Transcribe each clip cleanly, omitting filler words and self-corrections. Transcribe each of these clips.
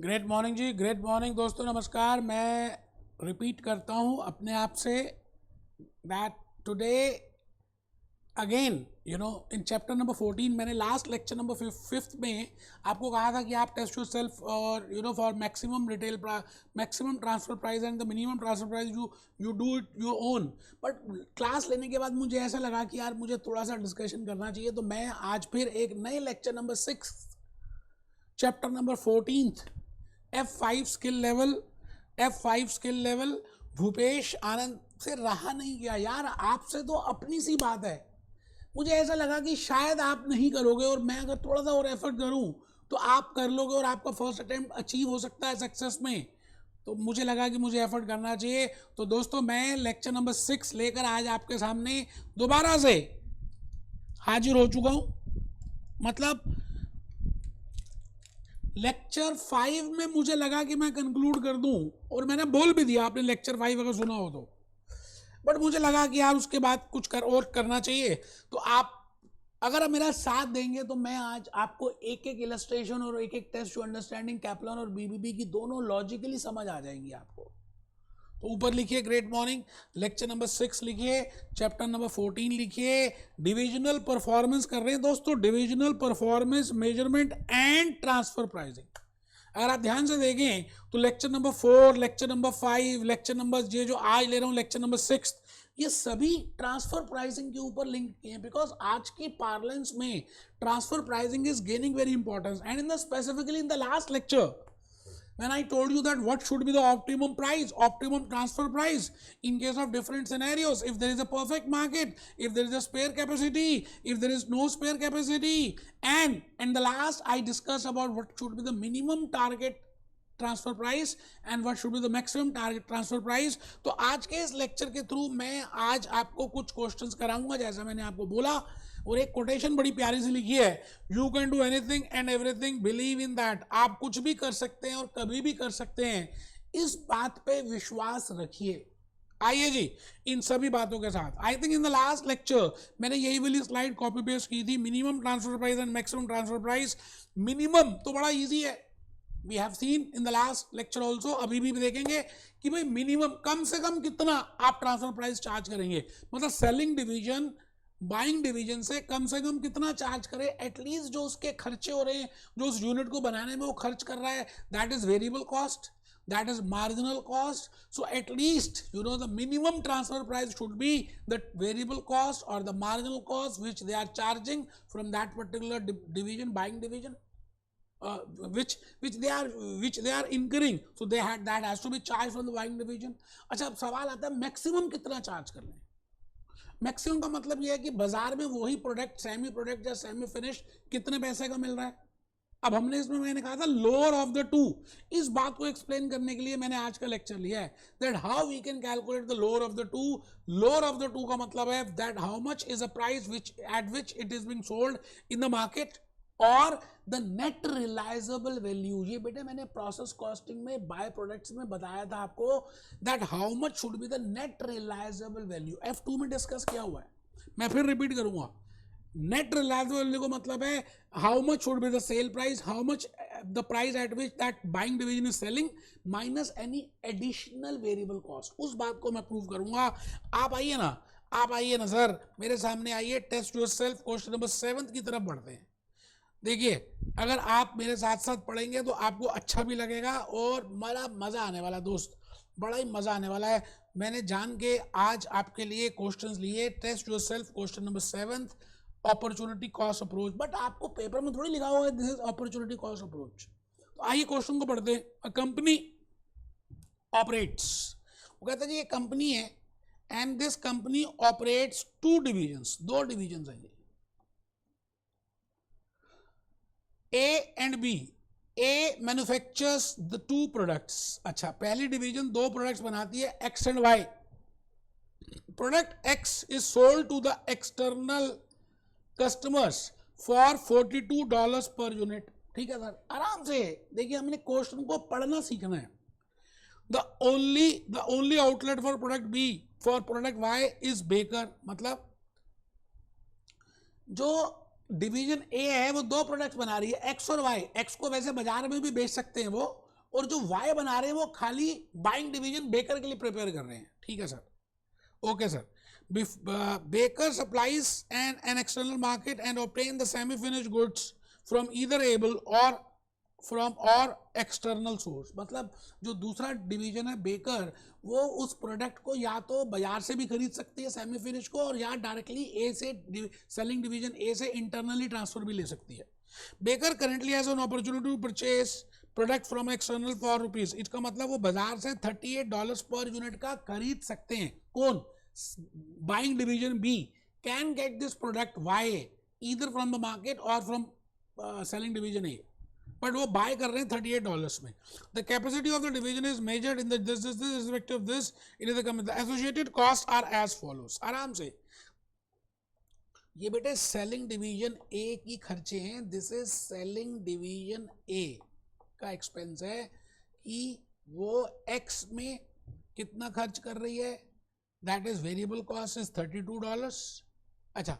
Great morning जी, great morning दोस्तों, नमस्कार। मैं रिपीट करता हूँ अपने आप say that today again in chapter number 14 मैंने लास्ट लेक्चर नंबर 5th में आपको कहा था कि आप टेस्ट योर सेल्फ और for maximum retail maximum transfer price and the minimum transfer price you do it your own. But class लेने के बाद मुझे ऐसा लगा कि यार मुझे थोड़ा सा डिस्कशन करना चाहिए, तो मैं आज फिर एक नए lecture number 6 chapter number 14 F5 skill level Bhupesh Anand से रहा नहीं गया। यार आपसे तो अपनी सी बात है, मुझे ऐसा लगा कि शायद आप नहीं करोगे और मैं अगर थोड़ा सा और एफर्ट करूं तो आप कर लोगे और आपका फर्स्ट अटेम्प्ट अचीव हो सकता है सक्सेस में। तो मुझे लगा कि मुझे एफर्ट करना चाहिए। तो दोस्तों मैं लेक्चर नंबर 6 लेकर आज आपके सामने दोबारा से हाजिर हो चुका हूं। मतलब लेक्चर 5 में मुझे लगा कि मैं कंक्लूड कर दूं और मैंने बोल भी दिया, आपने लेक्चर 5 अगर सुना हो तो, बट मुझे लगा कि यार उसके बाद कुछ और करना चाहिए। तो आप अगर मेरा साथ देंगे तो मैं आज आपको एक एक इलस्ट्रेशन और एक एक टेस्ट टू अंडरस्टैंडिंग कैप्लन और बीबीबी की दोनों लॉजिकली समझ आ जाएंगी आपको। तो ऊपर लिखिए ग्रेट मॉर्निंग, लेक्चर नंबर 6 लिखिए, चैप्टर नंबर 14 लिखिए। डिविजनल परफॉर्मेंस कर रहे हैं दोस्तों, divisional performance measurement and transfer pricing. अगर आप ध्यान से देखें तो lecture number 4, lecture number 5, lecture number ये जो आज ले रहा हूँ लेक्चर नंबर 6, ये सभी ट्रांसफर प्राइसिंग के ऊपर लिंक किए हैं। बिकॉज आज की पार्लेंस में transfer pricing is gaining very importance and in the specifically in the last lecture when I told you that what should be the optimum price, optimum transfer price in case of different scenarios, if there is a perfect market, if there is a spare capacity, if there is no spare capacity, and in the last I discussed about what should be the minimum target transfer price and what should be the maximum target transfer price. तो आज के इस lecture के through मैं आज आपको कुछ questions कराऊंगा जैसा मैंने आपको बोला, और एक कोटेशन बड़ी प्यारी सी लिखी है, you can do anything and everything, believe in that. आप कुछ भी कर सकते हैं और कभी भी कर सकते हैं, इस बात पे विश्वास रखिए। आइए जी इन सभी बातों के साथ, I think in the last lecture मैंने यही वाली स्लाइड कॉपी पेस्ट की थी, minimum transfer price and maximum transfer price. Minimum तो बड़ा इजी है, we have seen in the last lecture also, अभी भी देखेंगे कि भाई मिनिमम कम से कम कितना आप ट्रांसफर प्राइस चार्ज करेंगे, मतलब सेलिंग डिवीजन बाइंग डिवीजन से कम कितना चार्ज करे, एटलीस्ट जो उसके खर्चे हो रहे हैं, जो उस यूनिट को बनाने में वो खर्च कर रहा है, that is variable cost, that is marginal cost. So at least the minimum transfer price should be the variable cost or the marginal cost which they are charging from that particular division, buying division, which they are incurring, so that has to be charged from the buying division. अच्छा अब सवाल आता है maximum कितना charge कर लें। Maximum का मतलब यह है कि बाजार में वही प्रोडक्ट सेमी प्रोडक्ट या सेमी फिनिश कितने पैसे का मिल रहा है। अब हमने इसमें मैंने कहा था लोअर ऑफ द टू, इस बात को एक्सप्लेन करने के लिए मैंने आज का लेक्चर लिया है, that how we can calculate the lower of the two. Lower of the two का मतलब है that how much is a price which at which it is being sold in the market और the net realisable value. ये बेटे मैंने process costing में by products में बताया था आपको that how much should be the net realisable value, F2 में डिस्कस किया हुआ है, मैं फिर रिपीट करूंगा। नेट रिलायबल वैल्यू का मतलब है how much should be the sale price, how much the price at which that buying division is selling minus any additional variable cost. उस बात को मैं प्रूव करूंगा। आप आइए ना सर मेरे सामने आइए, टेस्ट योरसेल्फ क्वेश्चन नंबर 7 की तरफ बढ़ते हैं। देखिए अगर आप मेरे साथ साथ पढ़ेंगे तो आपको अच्छा भी लगेगा और बड़ा मजा आने वाला दोस्त, बड़ा ही मजा आने वाला है। मैंने जान के आज आपके लिए क्वेश्चंस लिए, test yourself question number 7 opportunity cost approach, but आपको पेपर में थोड़ी लिखा हुआ है this is opportunity cost approach. तो आइए क्वेश्चन को पढ़ते हैं। अ कंपनी ऑपरेट्स, वो कहता है जी ये कंपनी है and this company operates two divisions, दो डिविजन है A and B. A manufactures the two products, अच्छा पहली डिवीजन दो प्रोडक्ट्स बनाती है X and Y. Product X is sold to the external customers for $42 per unit. ठीक है sir, आराम से देखिए हमने क्वेश्चन को पढ़ना सीखना है। The only outlet for product B for product Y is Baker, मतलब जो डिवीजन ए है वो दो प्रोडक्ट्स बना रही है एक्स और वाई। एक्स को वैसे बाजार में भी बेच सकते हैं वो, और जो वाई बना रहे हैं वो खाली बाइंग डिवीजन बेकर के लिए प्रिपेयर कर रहे हैं, ठीक है sir, okay sir. Baker supplies an external market and obtain the semi-finished goods from either able or from or external source। मतलब जो दूसरा डिवीजन है बेकर, वो उस प्रोडक्ट को या तो बाजार से भी खरीद सकती है सेमी फिनिश को, और या डायरेक्टली ए से सेलिंग डिवीजन ए से इंटरनली ट्रांसफर भी ले सकती है। Baker currently has an opportunity to purchase product from external for rupees. इसका मतलब वो बाजार से $38 पर यूनिट का खरीद सकते हैं। कौन? Buying division B can get this product Y either from the market और from selling division A, but वो बाय कर रहे हैं $38 में। The capacity of the division is measured in this respect of this it is the associated cost are as follows. आराम से ये बेटे सेलिंग डिवीजन ए की खर्चे हैं। दिस इज सेलिंग डिवीजन ए का एक्सपेंस है कि वो एक्स में कितना खर्च कर रही है, that is variable cost is $32। अच्छा,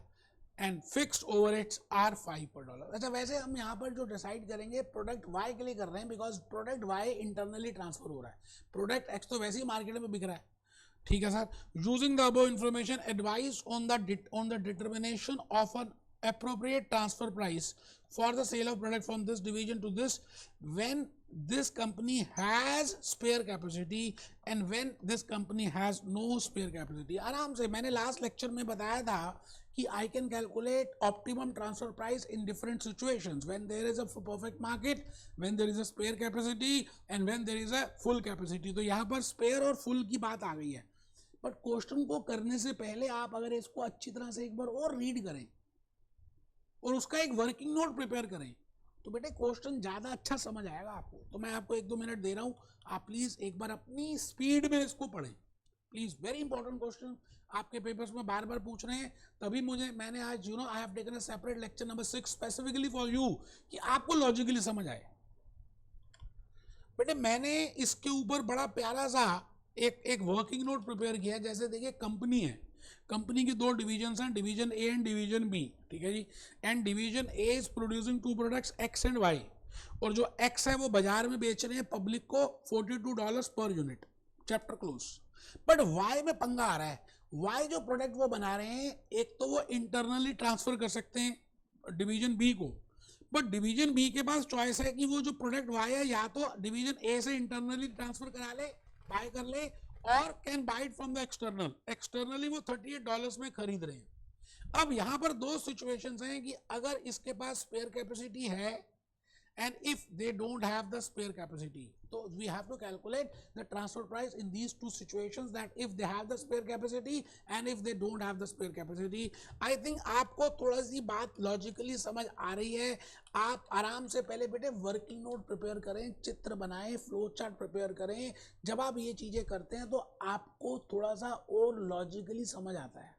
एंड फिक्स्ड ओवरहेड्स आर $5 अच्छा, वैसे हम यहाँ पर जो डिसाइड करेंगे प्रोडक्ट वाई के लिए कर रहे हैं, because product Y internally transfer हो रहा है, प्रोडक्ट एक्स तो वैसे ही मार्केट में बिक रहा है, ठीक है sir. Using the above information advise on the determination of an appropriate transfer price for the sale of product from this division to this when this company has spare capacity and when this company has no spare capacity। आराम से मैंने last lecture में बताया था कि I can calculate optimum transfer price in different situations when there is a perfect market, when there is a spare capacity and when there is a full capacity। तो यहाँ पर spare और full की बात आ गई है, बट क्वेश्चन को करने से पहले आप अगर इसको अच्छी तरह से एक बार और रीड करें और उसका एक वर्किंग नोट प्रिपेयर करें तो बेटे क्वेश्चन ज़्यादा अच्छा समझ आएगा आपको। तो मैं आपको 1-2 मिनट दे रहा हूँ, आप प्लीज़ एक बार अपनी स्पीड में इसको पढ़ें प्लीज़। वेरी इंपॉर्टेंट क्वेश्चन आपके पेपर्स में बार बार पूछ रहे हैं, तभी मैंने आज I have taken a separate lecture number 6 specifically for you कि आपको लॉजिकली समझ आए। बेटे मैंने इसके ऊपर बड़ा प्यारा सा एक वर्किंग नोट प्रिपेयर किया है। जैसे देखिए कंपनी है, कंपनी की 2 डिवीजन हैं, division A and division B, ठीक है जी। And division A is producing 2 products X and Y, और जो एक्स है वो बाजार में बेच रहे हैं पब्लिक को $42 per unit, chapter close. But why में पंगा आ रहा है, वाई जो प्रोडक्ट वो बना रहे हैं एक तो वो इंटरनली ट्रांसफर कर सकते हैं डिवीजन बी को, बट डिवीजन बी के पास चॉइस है कि वो जो प्रोडक्ट वाई है या तो डिवीजन ए से इंटरनली ट्रांसफर करा ले, बाय कर ले, और can buy it from the external. Externally वो $38 में खरीद रहे हैं। अब यहां पर 2 सिचुएशंस हैं कि अगर इसके पास स्पेयर कैपेसिटी है and if they don't have the spare capacity, so we have to calculate the transfer price in these 2 situations, that if they have the spare capacity and if they don't have the spare capacity। I think आपको थोड़ा सी बात logically समझ आ रही है। आप आराम से पहले बेटे वर्किंग नोट प्रिपेयर करें, चित्र बनाएं, फ्लो चार्ट प्रिपेयर करें। जब आप ये चीजें करते हैं तो आपको थोड़ा सा और लॉजिकली समझ आता है,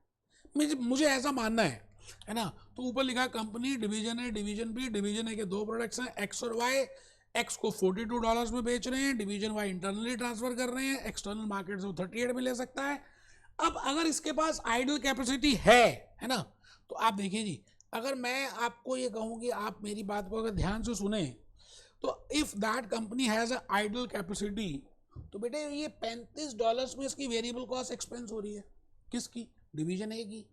मुझे ऐसा मानना है ना। तो ऊपर लिखा company division A division B, division A के 2 प्रोडक्ट्स हैं एक्स और वाई। एक्स को $42 में बेच रहे हैं, डिवीजन वाई इंटरनली ट्रांसफर कर रहे हैं, एक्सटर्नल मार्केट से वो 38 में ले सकता है। अब अगर इसके पास आइडल कैपेसिटी है ना, तो आप देखिए जी, अगर मैं आपको ये कहूँ कि आप मेरी बात को अगर ध्यान से सुने तो if that company has a idle capacity, तो बेटे ये $35 में इसकी वेरिएबल कॉस्ट एक्सपेंस हो रही है, किसकी? डिवीजन ए की।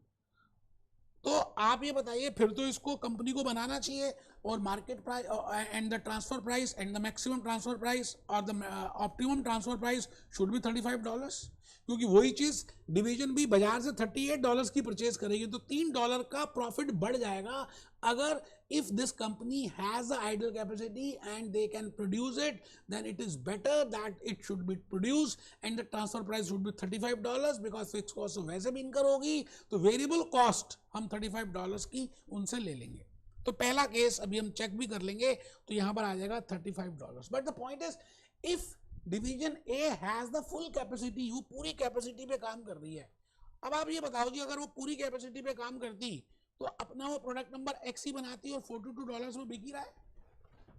तो आप ये बताइए, फिर तो इसको कंपनी को बनाना चाहिए, और market price and the transfer price and the maximum transfer price और the optimum transfer price should be $35, क्योंकि वही चीज डिवीजन बी बाजार से $38 की परचेज करेगी, तो $3 का प्रॉफिट बढ़ जाएगा अगर if this company has the idle capacity and they can produce it, then it is better that it should be produced and the transfer price should be $35 because fixed cost तो वैसे भी इनकर होगी, तो variable cost हम $35 की उनसे ले लेंगे। तो पहला केस अभी हम चेक भी कर लेंगे, तो यहां पर आ जाएगा $35। But the point is if division A has the full capacity, वो पूरी कैपेसिटी पे काम कर रही है। अब आप ये बताओ जी, अगर वो पूरी कैपेसिटी पे काम करती तो अपना वो प्रोडक्ट नंबर एक्स ही बनाती और $42 में बिक ही रहा है।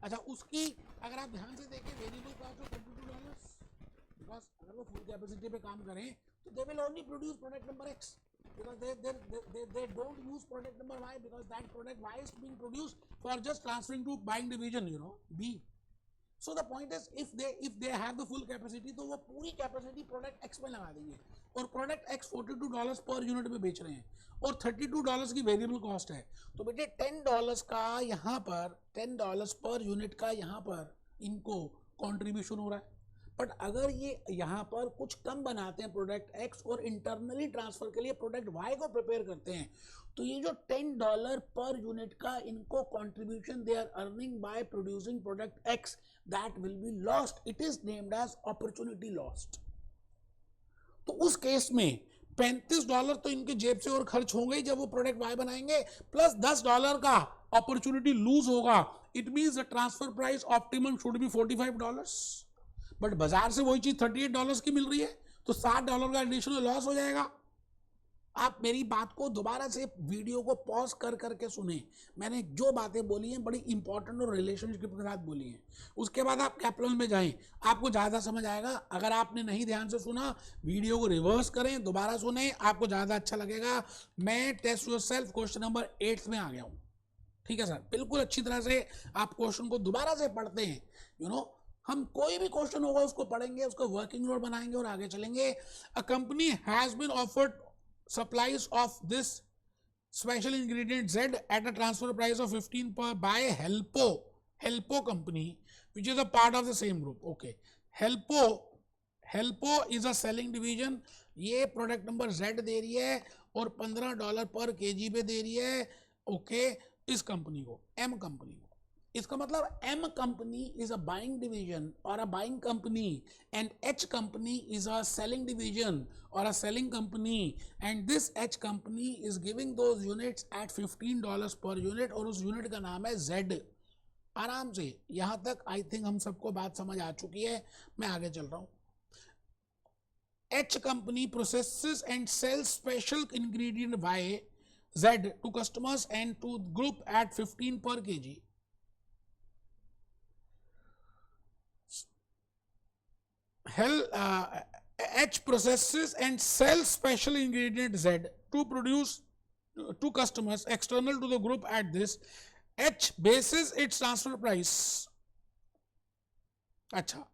अच्छा, उसकी अगर आप ध्यान से देखें वेरिएबल कॉस्ट ऑफ $42, बिकॉज अगर वो फुल कैपेसिटी पे काम करें तो they will only produce product number x, because they don't use product number y, because that product y is being produced for just transferring to buying division B। So the point is if they have the full capacity तो वो पूरी capacity product x में लगा देंगे, और product x $42 per unit में बेच रहे हैं और $32 की वेरिएबल कॉस्ट है, तो बेटे $10 का यहाँ पर, $10 पर यूनिट का यहाँ पर इनको कॉन्ट्रीब्यूशन हो रहा है। बट अगर ये यहाँ पर कुछ कम बनाते हैं प्रोडक्ट एक्स और इंटरनली ट्रांसफर के लिए प्रोडक्ट वाई को प्रिपेयर करते हैं, तो ये जो $10 पर यूनिट का इनको contribution they are earning by producing product X, that will be lost, it is named as opportunity lost. तो उस केस में $35 तो इनके जेब से और खर्च होंगे ही जब वो प्रोडक्ट वाई बनाएंगे, प्लस $10 का अपॉर्चुनिटी लूज होगा। It means the transfer price optimum should be $45, but बाजार से वही चीज $38 की मिल रही है, तो $60 का एडिशनल लॉस हो जाएगा। आप मेरी बात को दोबारा से वीडियो को पॉज कर करके सुने, मैंने जो बातें बोली हैं बड़ी इंपॉर्टेंट और रिलेशनशिप के साथ बोली हैं, उसके बाद आप कैप्लन में जाएं, आपको ज़्यादा समझ आएगा। अगर आपने नहीं ध्यान से सुना, वीडियो को रिवर्स करें, दोबारा सुने, आपको ज़्यादा अच्छा लगेगा। मैं टेस्ट योरसेल्फ क्वेश्चन नंबर 8 में आ गया हूँ, ठीक है सर, बिल्कुल अच्छी तरह से आप क्वेश्चन को दोबारा से पढ़ते हैं, यू नो हम कोई भी क्वेश्चन होगा उसको पढ़ेंगे, उसको वर्किंग नोट बनाएंगे और आगे चलेंगे। A company has been offered supplies of this special ingredient Z at a transfer price of 15 per by Helpo company, which is a part of the same group. Okay, Helpo is a selling division. ये product number Z दे रही है और $15 पर kg पे दे रही है। Okay, इस company को, M कंपनी को, इसका मतलब M company is a buying division or a buying company and H company is a selling division or a selling company, and this H company is giving those units at $15 per unit और उस unit का नाम है Z। आराम से यहाँ तक I think हम सबको बात समझ आ चुकी है, मैं आगे चल रहा हूँ। H company processes and sells special ingredient Y Z to customers and to group at 15 per kg. H processes and sells special ingredient Z to produce to customers external to the group at this. H bases its transfer price. अच्छा,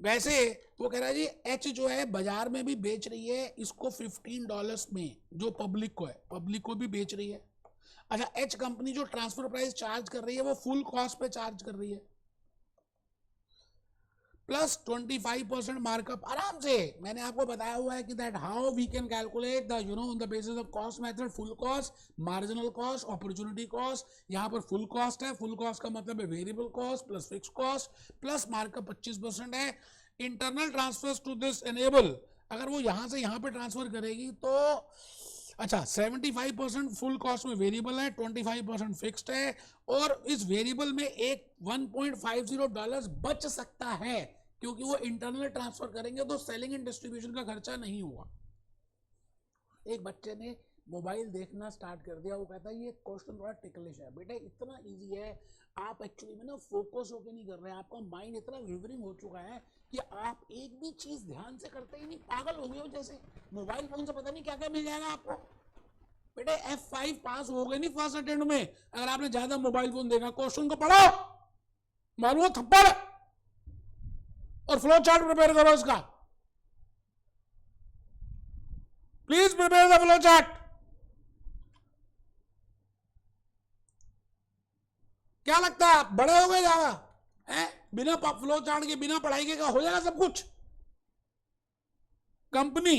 वैसे वो कह रहा है जी H जो है बाजार में भी बेच रही है इसको $15 में, जो पब्लिक को है, पब्लिक को भी बेच रही है। अच्छा, H कंपनी जो ट्रांसफर प्राइस चार्ज कर रही है वो फुल कॉस्ट पे चार्ज कर रही है, प्लस 25% मार्कअप। आराम से मैंने आपको बताया हुआ है कि that how we can calculate the on the basis of cost method, full cost, marginal cost, opportunity cost. यहाँ पर फुल कॉस्ट है, फुल कॉस्ट का मतलब है variable cost plus fix cost plus markup 25% है। Internal transfers to this enable, अगर वो यहाँ से यहाँ पे ट्रांसफर करेगी तो अच्छा 75% फुल कॉस्ट में वेरिएबल है, 25% फिक्स्ड है, और इस वेरिएबल में एक $1.50 बच सकता है क्योंकि वो इंटरनल ट्रांसफर करेंगे तो सेलिंग एंड डिस्ट्रीब्यूशन का खर्चा नहीं होगा। एक बच्चे ने मोबाइल देखना स्टार्ट कर दिया, वो कहता है ये क्वेश्चन थोड़ा टिकलिश है। बेटा इतना इजी है, आप एक्चुअली में ना फोकस होकर नहीं कर रहे हैं, आपका माइंड इतना विवरिंग हो चुका है कि आप एक भी चीज ध्यान से करते ही नहीं, पागल हो गए हो जैसे। मोबाइल फोन से पता नहीं क्या क्या मिल जाएगा आपको। बेटे F5 पास हो गए नहीं फर्स्ट अटेम्प्ट में अगर आपने ज्यादा मोबाइल फोन देखा। क्वेश्चन को पढ़ो, मारो थप्पड़, और फ्लो चार्ट प्रिपेयर करो इसका। Please prepare the flow chart. क्या लगता है बड़े हो गए ज्यादा है? बिना फ्लो चार्ट के, बिना पढ़ाई के हो जाएगा सब कुछ। कंपनी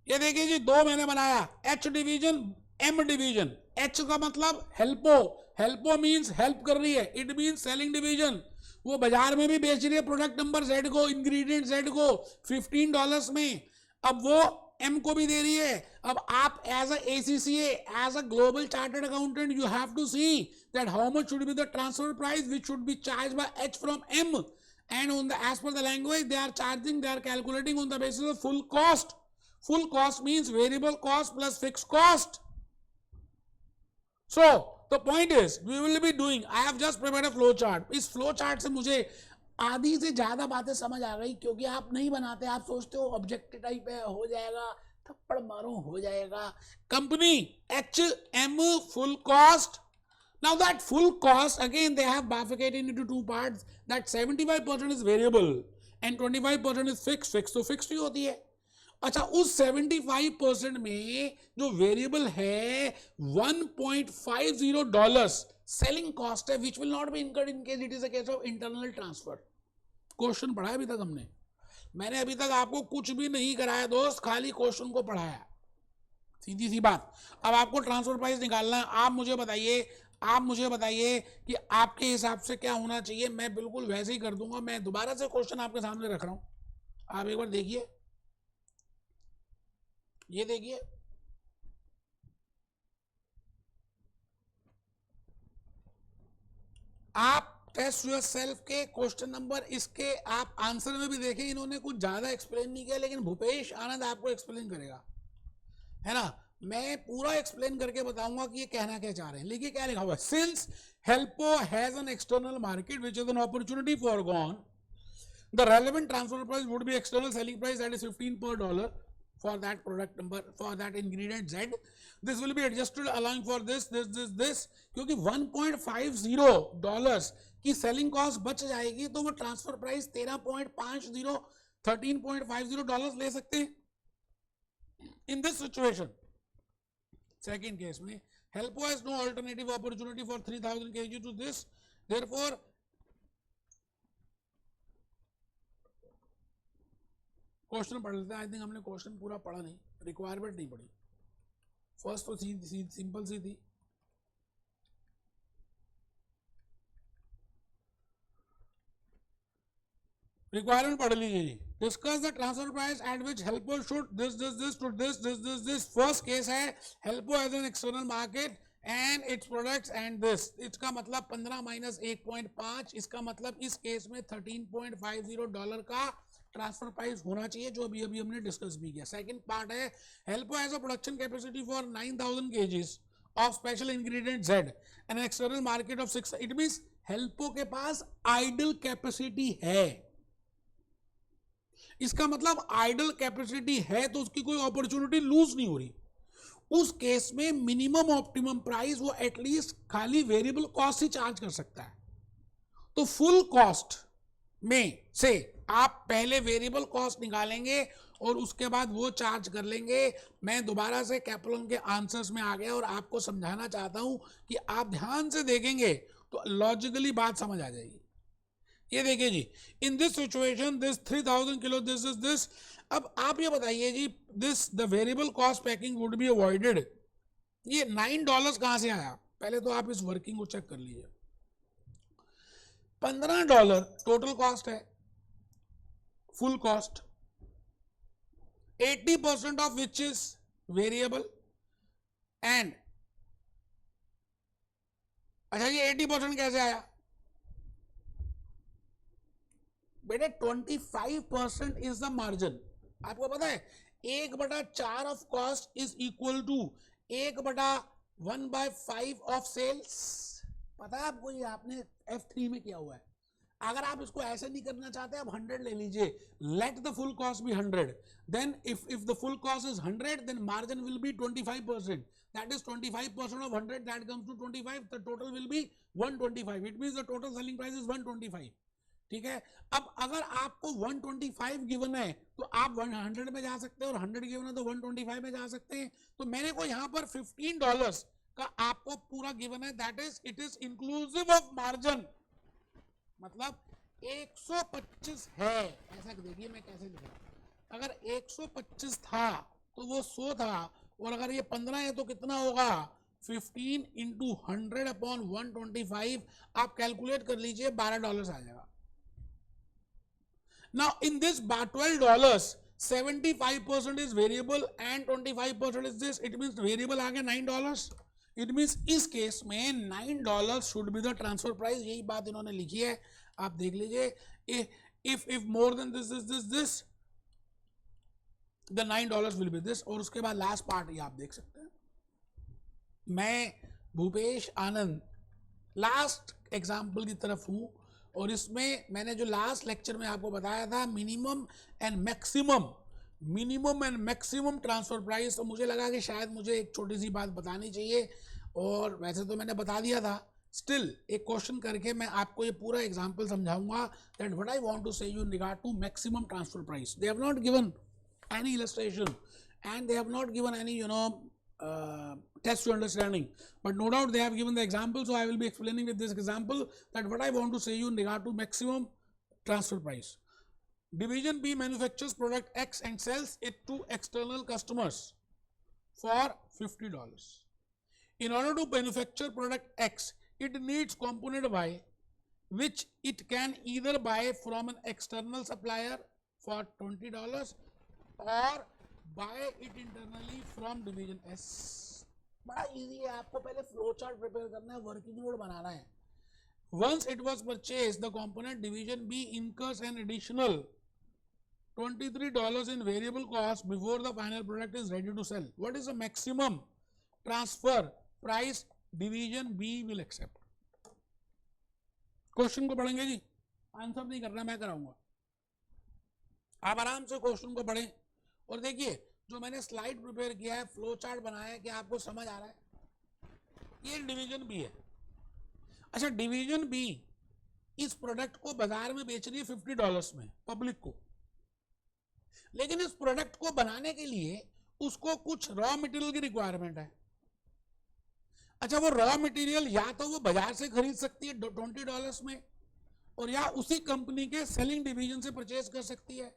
ये देखिए जी, दो मैंने बनाया, H division, M division. H का मतलब हेल्पो, हेल्पो मींस हेल्प कर रही है, इट मींस सेलिंग डिवीजन। वो बाजार में भी बेच रही है प्रोडक्ट नंबर Z को, इंग्रेडिएंट Z को $15 में, अब वो M को भी दे रही है। अब आप as a ACCA, as a global chartered accountant, you have to see that how much should be the transfer price which should be charged by H from M, and on the as per the language they are calculating on the basis of full cost. Full cost means variable cost plus fixed cost. So the point is we will be doing, I have just prepared a flow chart. इस flow chart से मुझे आधी से ज्यादा बातें समझ आ गई, क्योंकि आप नहीं बनाते, आप सोचते हो ऑब्जेक्टिव टाइप है, हो जाएगा, थप्पड़ मारो हो जाएगा। Company HM full cost Now that full cost, again they have bifurcated into two parts, that 75% is variable and 25% is fixed. Fixed तो fixed ही होती है. अच्छा, उस 75% में जो वेरिएबल है $1.50 सेलिंग कॉस्ट है, which will not be incurred in case it is a case of internal transfer. Question पढ़ा है अभी तक हमने? मैंने अभी तक आपको कुछ भी नहीं कराया दोस्त, खाली क्वेश्चन को पढ़ाया, सीधी सी बात. अब आपको ट्रांसफर प्राइस निकालना है. आप मुझे बताइए कि आपके हिसाब से क्या होना चाहिए. मैं बिल्कुल वैसे ही कर दूंगा. मैं दोबारा से क्वेश्चन आपके सामने रख रहा हूं, आप एक बार देखिए. ये देखिए, आप टेस्ट योर सेल्फ के क्वेश्चन नंबर, इसके आप आंसर में भी देखें, इन्होंने कुछ ज्यादा एक्सप्लेन नहीं किया, लेकिन भूपेश आनंद आपको एक्सप्लेन करेगा, है ना. मैं पूरा एक्सप्लेन करके बताऊंगा कि ये कहना क्या चाह रहे हैं. लिखिए क्या लिखा हुआ है. Since Helpo has an external market which is an opportunity forgone, the relevant transfer price would be external selling price that is $15 per dollar for that product number, for that ingredient Z. This will be adjusted allowing for this. क्योंकि $1.50 की selling cost बच जाएगी, तो वो transfer price $13.50 ले सकते हैं. In this situation, second case में, Helpo has no alternative opportunity for 3000 kg to this, therefore question पढ़ लेते हैं. आई थिंक हमने क्वेश्चन पूरा पढ़ा नहीं, रिक्वायरमेंट नहीं पढ़ी. फर्स्ट तो सिंपल सी थी. रिक्वायरमेंट पढ़ लीजिए. Discuss the transfer price at which Helpo should this to this. First case है Helpo as an external market and its products and this. इसका मतलब 15 माइनस 1.5, इसका मतलब इस केस में $13.50 का ट्रांसफर प्राइस होना चाहिए, जो अभी हमने डिस्कस भी किया. सेकंड पार्ट है Helpo has a production capacity for 9000 kgs of special ingredient Z and external market of 6. It means Helpo के पास आइडल कैपेसिटी है. इसका मतलब आइडल कैपेसिटी है तो उसकी कोई अपॉर्चुनिटी लूज नहीं हो रही. उस केस में मिनिमम ऑप्टिमम प्राइस वो एटलीस्ट खाली वेरिएबल कॉस्ट ही चार्ज कर सकता है. तो फुल कॉस्ट में से आप पहले वेरिएबल कॉस्ट निकालेंगे और उसके बाद वो चार्ज कर लेंगे. मैं दोबारा से कैपलन के आंसर्स में आ गया और आपको समझाना चाहता हूं कि आप ध्यान से देखेंगे तो लॉजिकली बात समझ आ जाएगी. ये देखिए जी, in this situation this 3000 kilo this is this. अब आप ये बताइए जी, this the variable cost packing would be avoided. ये $9 कहां से आया? पहले तो आप इस वर्किंग को चेक कर लीजिए. $15 टोटल कॉस्ट है, full cost, 80% of which is variable and. अच्छा, ये 80% कैसे आया बेटे? 25% इज द मार्जिन. आपको पता है 1/4 of cost is equal to 1/1/5 of sales. पता है आपको? ये आपने F3 में किया हुआ है. अगर आप इसको ऐसे नहीं करना चाहते, आप 100 ले लीजिए. Let the full cost be 100. Then if the full cost is 100, then margin will be 25%. That is 25% of 100, that comes to 25. The total will be 125. It means the total selling price is 125. ठीक है. अब अगर आपको 125 given है तो आप 100 में जा सकते हैं, और 100 गिवन है तो 125 में जा सकते हैं. तो मैंने को यहाँ पर $15 का आपको पूरा गिवन है, that is it is inclusive of margin. मतलब 125 है. ऐसा देखिए मैं कैसे लिख रहा हूं. अगर 125 था तो वो 100 था, और अगर ये 15 है तो कितना होगा? 15 into 100 upon 125. आप कैलकुलेट कर लीजिए, $12 आ जाएगा. Now in this $12, 75% is variable and 25% is this. It means variable आ गया $9. It means इस केस में $9 should be the transfer price. यही बात इन्होंने लिखी है, आप देख लीजिए. If more than this, the $9 will be this. और उसके बाद लास्ट पार्ट ये आप देख सकते हैं. मैं भूपेश आनंद लास्ट एग्जाम्पल की तरफ हूं, और इसमें मैंने जो लास्ट लेक्चर में आपको बताया था minimum and maximum transfer price, तो मुझे लगा कि शायद मुझे एक छोटी सी बात बतानी चाहिए, और वैसे तो मैंने बता दिया था, स्टिल एक क्वेश्चन करके मैं आपको ये पूरा एग्जांपल समझाऊंगा that what I want to say you in regard to maximum transfer price. They have not given any illustration and they have not given any test to understanding, but no doubt they have given the example, so I will be explaining with this example that what I want to say you in regard to maximum transfer price. Division B manufactures product X and sells it to external customers for $50. In order to manufacture product X, it needs component Y, which it can either buy from an external supplier for $20 or buy it internally from division S. बड़ा easy है, आपको पहले flow chart prepare करना है, working note बनाना है. Once it was purchased, the component division B incurs an additional $23 in variable cost before the final product is ready to sell. What is the maximum transfer price division B will accept? Question को पढ़ेंगे जी, answer नहीं करना, मैं कराऊंगा. आप आराम से question को पढ़ें और देखिए जो मैंने स्लाइड प्रिपेयर किया है, फ्लो चार्ट बनाया है, क्या आपको समझ आ रहा है? ये डिवीजन बी है. अच्छा, डिवीजन बी इस प्रोडक्ट को बाजार में बेच रही है $50 में पब्लिक को, लेकिन इस प्रोडक्ट को बनाने के लिए उसको कुछ रॉ मटेरियल की रिक्वायरमेंट है. अच्छा, वो रॉ मटेरियल या तो वो बाजार से खरीद सकती है $20 में, और या उसी कंपनी के सेलिंग डिवीजन से परचेज कर सकती है.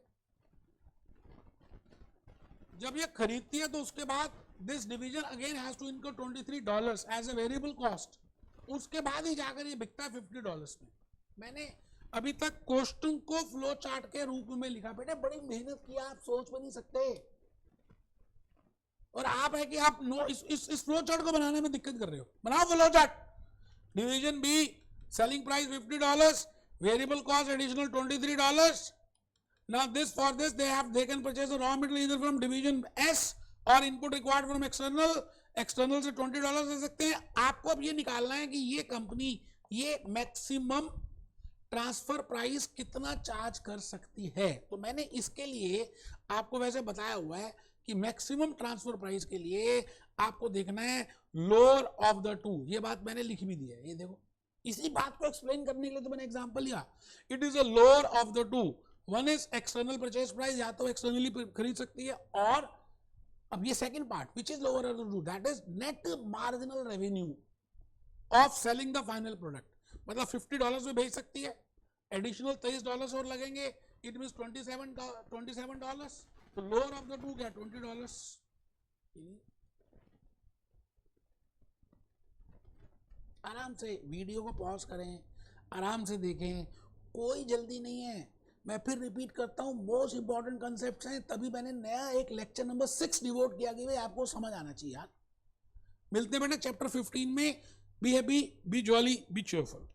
जब ये खरीदती है तो उसके बाद this division again has to incur $23 as a variable cost. उसके बाद ही जाकर ये बिकता है $50 में. मैंने अभी तक क्वेश्चन को फ्लो चार्ट के रूप में लिखा. बेटे बड़ी मेहनत किया, आप सोच भी नहीं सकते. और आप है कि आप इस फ्लो चार्ट को बनाने में दिक्कत कर रहे हो. बनाओ flow chart. Division B, selling price $50, variable cost additional $23. Now for this they can purchase the raw material either from division S or input required from external से $20 दे सकते हैं. आपको अब ये निकालना है कि ये कंपनी ये मैक्सिमम ट्रांसफर प्राइस कितना चार्ज कर सकती है. तो मैंने इसके लिए आपको वैसे बताया हुआ है कि मैक्सिमम ट्रांसफर प्राइस के लिए आपको देखना है लोअर ऑफ द टू. ये बात मैंने लिख भी दी है, ये देखो. इसी बात को एक्सप्लेन करने के लिए तो मैंने एग्जाम्पल लिया. It is a lower of the to. One is external purchase price, या तो एक्सटर्नली खरीद सकती है, और अब ये second part which is lower of the to, that is net marginal revenue of selling the final product. मतलब $50 में भेज सकती है, एडिशनल $23 और लगेंगे, इट मींस $27. तो लोअर ऑफ द टू क्या, $20. आराम से वीडियो को पॉज करें, आराम से देखें, कोई जल्दी नहीं है. मैं फिर रिपीट करता हूँ, मोस्ट इंपॉर्टेंट कंसेप्ट्स हैं, तभी मैंने नया एक लेक्चर नंबर 6 डिवोट किया कि भाई आपको समझ आना चाहिए यार. मिलते हैं बेटा चैप्टर 15 में. Be happy, B jolly, B cheerful.